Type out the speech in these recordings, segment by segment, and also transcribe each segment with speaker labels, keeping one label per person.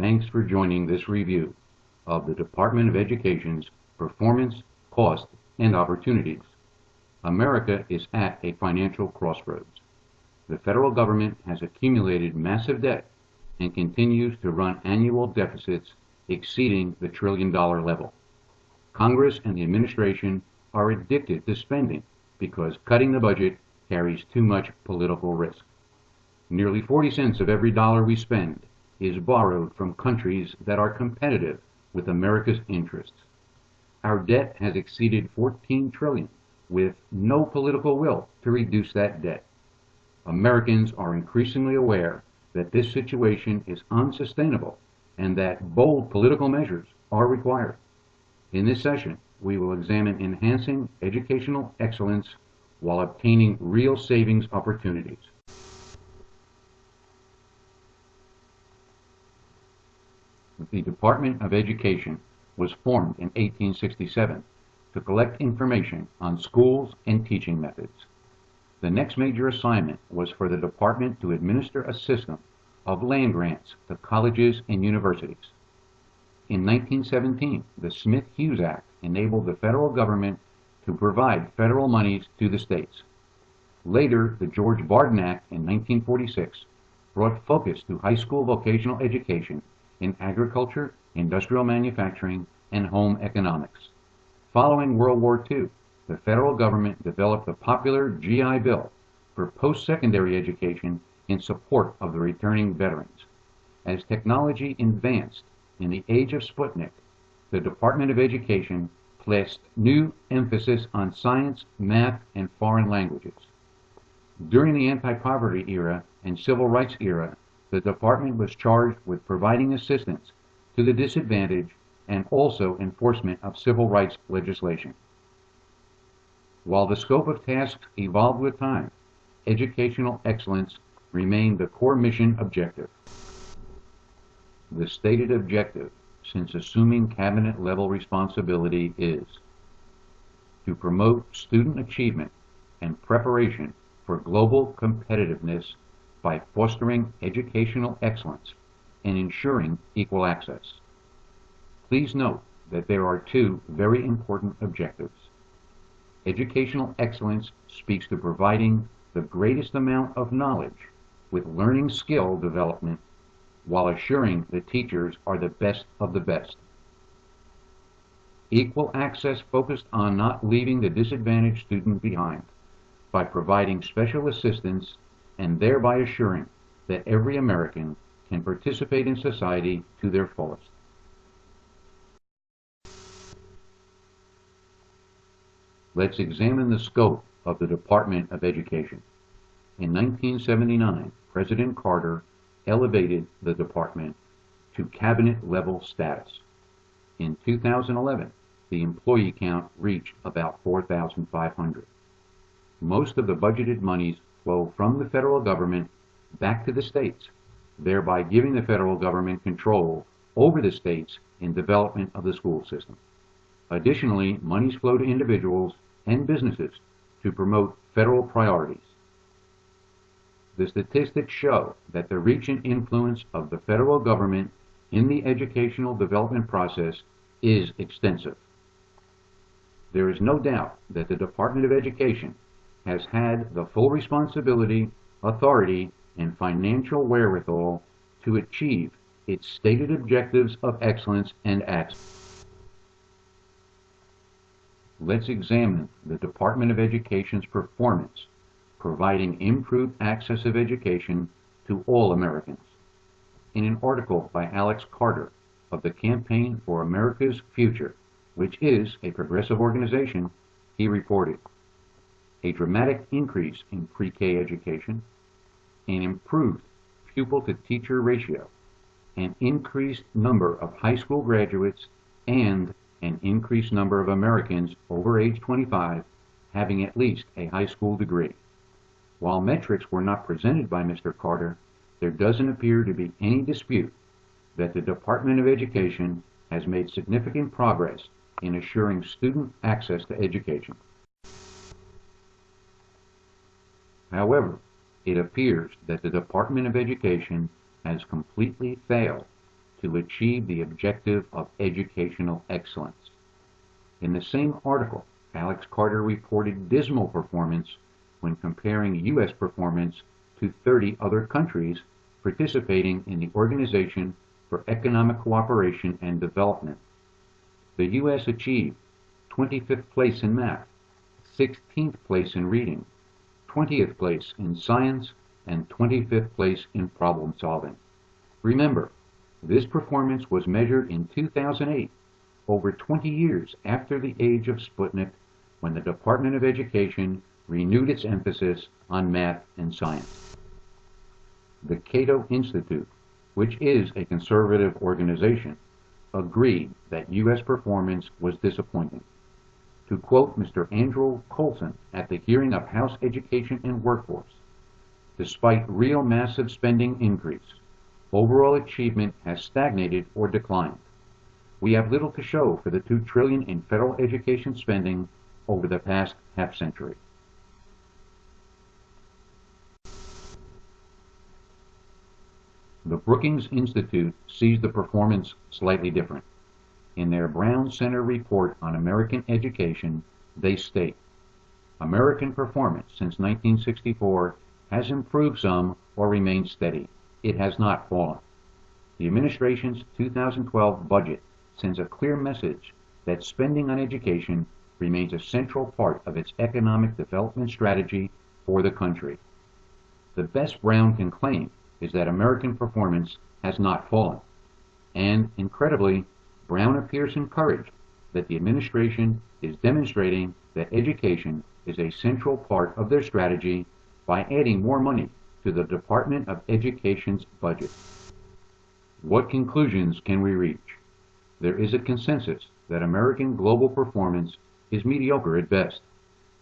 Speaker 1: Thanks for joining this review of the Department of Education's performance, cost, and opportunities. America is at a financial crossroads. The federal government has accumulated massive debt and continues to run annual deficits exceeding the trillion-dollar level. Congress and the administration are addicted to spending because cutting the budget carries too much political risk. Nearly 40 cents of every dollar we spend is borrowed from countries that are competitive with America's interests. Our debt has exceeded 14 trillion with no political will to reduce that debt. Americans are increasingly aware that this situation is unsustainable and that bold political measures are required. In this session, we will examine enhancing educational excellence while obtaining real savings opportunities. The Department of Education was formed in 1867 to collect information on schools and teaching methods. The next major assignment was for the department to administer a system of land grants to colleges and universities. In 1917, the Smith-Hughes Act enabled the federal government to provide federal monies to the states. Later, the George Barden Act in 1946 brought focus to high school vocational education in agriculture, industrial manufacturing, and home economics. Following World War II, the federal government developed the popular GI Bill for post-secondary education in support of the returning veterans. As technology advanced in the age of Sputnik, the Department of Education placed new emphasis on science, math, and foreign languages. During the anti-poverty era and civil rights era, the department was charged with providing assistance to the disadvantaged and also enforcement of civil rights legislation. While the scope of tasks evolved with time, educational excellence remained the core mission objective. The stated objective since assuming cabinet-level responsibility is to promote student achievement and preparation for global competitiveness by fostering educational excellence and ensuring equal access. Please note that there are two very important objectives. Educational excellence speaks to providing the greatest amount of knowledge with learning skill development while assuring the teachers are the best of the best. Equal access focused on not leaving the disadvantaged student behind by providing special assistance and thereby assuring that every American can participate in society to their fullest. Let's examine the scope of the Department of Education. In 1979, President Carter elevated the department to cabinet-level status. In 2011, the employee count reached about 4,500. Most of the budgeted monies flow from the federal government back to the states, thereby giving the federal government control over the states in development of the school system. Additionally, monies flow to individuals and businesses to promote federal priorities. The statistics show that the reach and influence of the federal government in the educational development process is extensive. There is no doubt that the Department of Education has had the full responsibility, authority, and financial wherewithal to achieve its stated objectives of excellence and access. Let's examine the Department of Education's performance, providing improved access of education to all Americans. In an article by Alex Carter of the Campaign for America's Future, which is a progressive organization, he reported a dramatic increase in pre-K education, an improved pupil-to-teacher ratio, an increased number of high school graduates, and an increased number of Americans over age 25 having at least a high school degree. While metrics were not presented by Mr. Carter, there doesn't appear to be any dispute that the Department of Education has made significant progress in assuring student access to education. However, it appears that the Department of Education has completely failed to achieve the objective of educational excellence. In the same article, Alex Carter reported dismal performance when comparing U.S. performance to 30 other countries participating in the Organization for Economic Cooperation and Development. The U.S. achieved 25th place in math, 16th place in reading, 20th place in science, and 25th place in problem solving. Remember, this performance was measured in 2008, over 20 years after the age of Sputnik, when the Department of Education renewed its emphasis on math and science. The Cato Institute, which is a conservative organization, agreed that U.S. performance was disappointing. To quote Mr. Andrew Coulson at the hearing of House Education and Workforce, despite real massive spending increase, overall achievement has stagnated or declined. We have little to show for the $2 trillion in federal education spending over the past half-century. The Brookings Institute sees the performance slightly different. In their Brown Center report on American education, they state, American performance since 1964 has improved some or remained steady. It has not fallen. The administration's 2012 budget sends a clear message that spending on education remains a central part of its economic development strategy for the country. The best Brown can claim is that American performance has not fallen. And, incredibly, Brown appears encouraged that the administration is demonstrating that education is a central part of their strategy by adding more money to the Department of Education's budget. What conclusions can we reach? There is a consensus that American global performance is mediocre at best.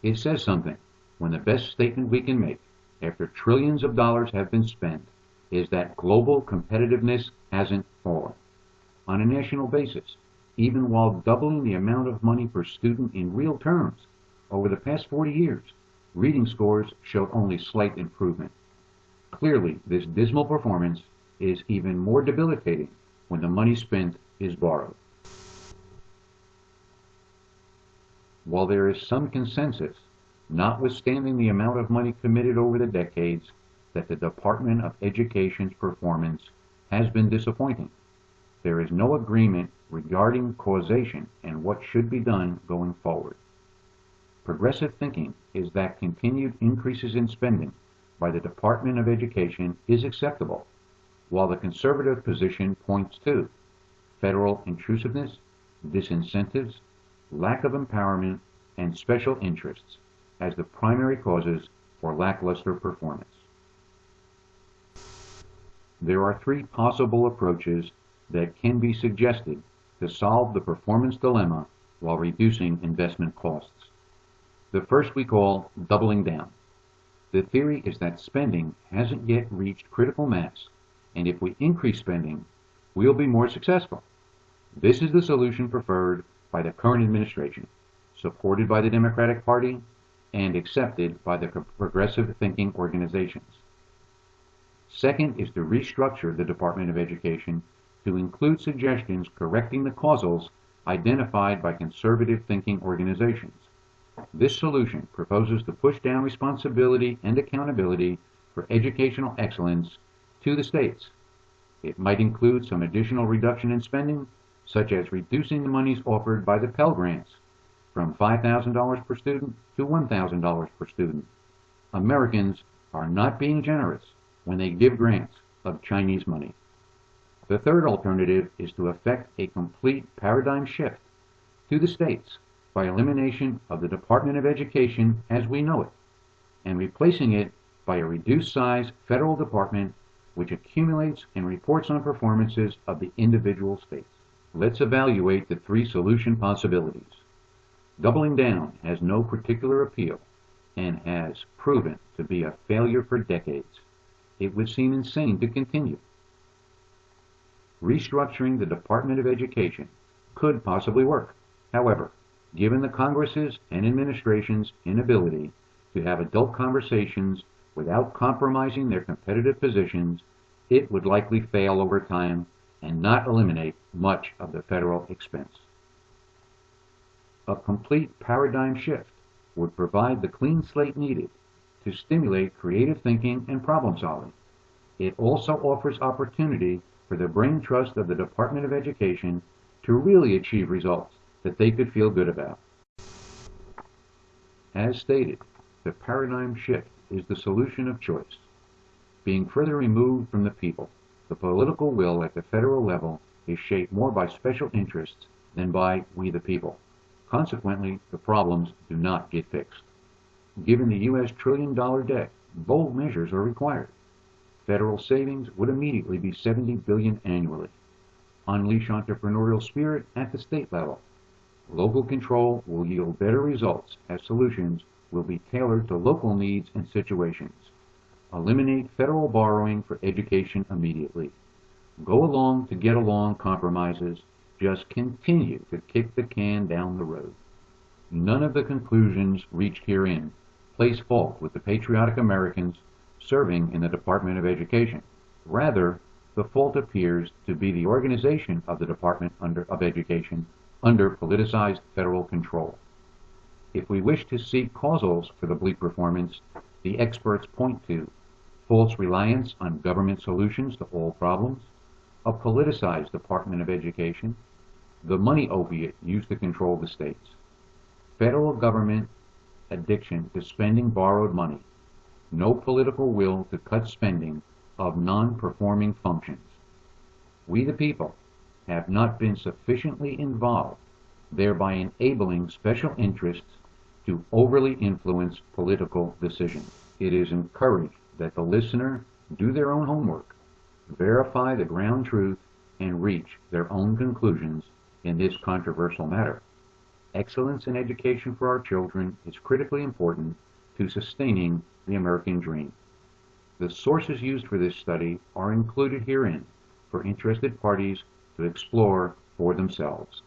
Speaker 1: It says something when the best statement we can make, after trillions of dollars have been spent, is that global competitiveness hasn't fallen. On a national basis, even while doubling the amount of money per student in real terms over the past 40 years, reading scores showed only slight improvement. Clearly, this dismal performance is even more debilitating when the money spent is borrowed. While there is some consensus, notwithstanding the amount of money committed over the decades, that the Department of Education's performance has been disappointing, there is no agreement regarding causation and what should be done going forward. Progressive thinking is that continued increases in spending by the Department of Education is acceptable, while the conservative position points to federal intrusiveness, disincentives, lack of empowerment, and special interests as the primary causes for lackluster performance. There are three possible approaches that can be suggested to solve the performance dilemma while reducing investment costs. The first we call doubling down. The theory is that spending hasn't yet reached critical mass, and if we increase spending, we'll be more successful. This is the solution preferred by the current administration, supported by the Democratic Party, and accepted by the progressive thinking organizations. Second is to restructure the Department of Education to include suggestions correcting the causals identified by conservative thinking organizations. This solution proposes to push down responsibility and accountability for educational excellence to the states. It might include some additional reduction in spending, such as reducing the monies offered by the Pell Grants from $5,000 per student to $1,000 per student. Americans are not being generous when they give grants of Chinese money. The third alternative is to effect a complete paradigm shift to the states by elimination of the Department of Education as we know it, and replacing it by a reduced-size federal department which accumulates and reports on performances of the individual states. Let's evaluate the three solution possibilities. Doubling down has no particular appeal and has proven to be a failure for decades. It would seem insane to continue. Restructuring the Department of Education could possibly work. However, given the Congress's and administration's inability to have adult conversations without compromising their competitive positions, it would likely fail over time and not eliminate much of the federal expense. A complete paradigm shift would provide the clean slate needed to stimulate creative thinking and problem solving. It also offers opportunity for the brain trust of the Department of Education to really achieve results that they could feel good about. As stated, the paradigm shift is the solution of choice. Being further removed from the people, the political will at the federal level is shaped more by special interests than by we the people. Consequently, the problems do not get fixed. Given the U.S. trillion-dollar debt, bold measures are required. Federal savings would immediately be $70 billion annually. Unleash entrepreneurial spirit at the state level. Local control will yield better results as solutions will be tailored to local needs and situations. Eliminate federal borrowing for education immediately. Go along to get along compromises. Just continue to kick the can down the road. None of the conclusions reached herein place fault with the patriotic Americans serving in the Department of Education. Rather, the fault appears to be the organization of the Department of Education under politicized federal control. If we wish to seek causals for the bleak performance, the experts point to false reliance on government solutions to all problems, a politicized Department of Education, the money opiate used to control the states, federal government addiction to spending borrowed money, no political will to cut spending of non-performing functions. We the people have not been sufficiently involved, thereby enabling special interests to overly influence political decisions. It is encouraged that the listener do their own homework, verify the ground truth, and reach their own conclusions in this controversial matter. Excellence in education for our children is critically important to sustaining the American dream. The sources used for this study are included herein for interested parties to explore for themselves.